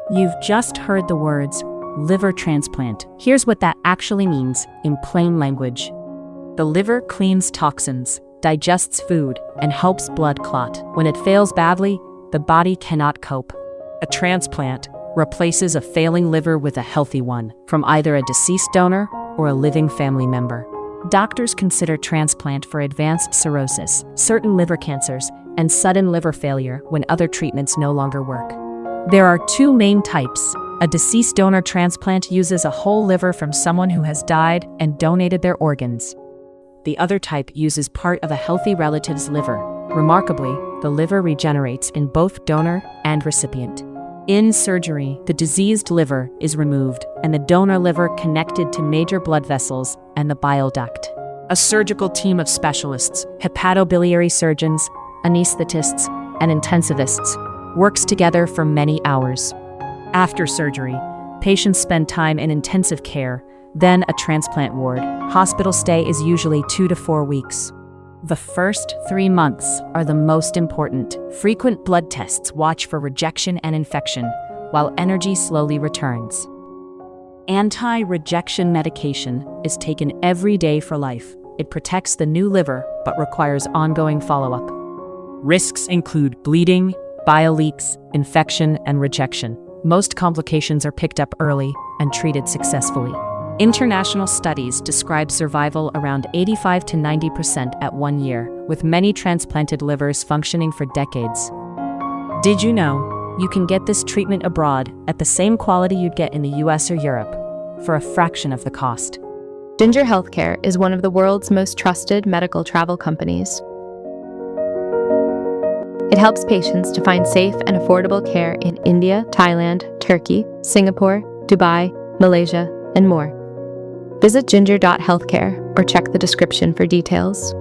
You've just heard the words liver transplant. Here's what that actually means in plain language. The liver cleans toxins, digests food, and helps blood clot. When it fails badly, the body cannot cope. A transplant replaces a failing liver with a healthy one from either a deceased donor or a living family member. Doctors consider transplant for advanced cirrhosis, certain liver cancers, and sudden liver failure when other treatments no longer work. There are two main types. A deceased donor transplant uses a whole liver from someone who has died and donated their organs. The other type uses part of a healthy relative's liver. Remarkably, the liver regenerates in both donor and recipient. In surgery, the diseased liver is removed and the donor liver connected to major blood vessels and the bile duct. A surgical team of specialists, hepatobiliary surgeons, anesthetists, and intensivists works together for many hours. After surgery, patients spend time in intensive care, then a transplant ward. Hospital stay is usually 2 to 4 weeks. The first 3 months are the most important. Frequent blood tests watch for rejection and infection, while energy slowly returns. Anti-rejection medication is taken every day for life. It protects the new liver, but requires ongoing follow-up. Risks include bleeding, bile leaks, infection, and rejection. Most complications are picked up early and treated successfully. International studies describe survival around 85 to 90% at 1 year, with many transplanted livers functioning for decades. Did you know you can get this treatment abroad at the same quality you'd get in the US or Europe for a fraction of the cost? Ginger Healthcare is one of the world's most trusted medical travel companies. It helps patients to find safe and affordable care in India, Thailand, Turkey, Singapore, Dubai, Malaysia, and more. Visit ginger.healthcare or check the description for details.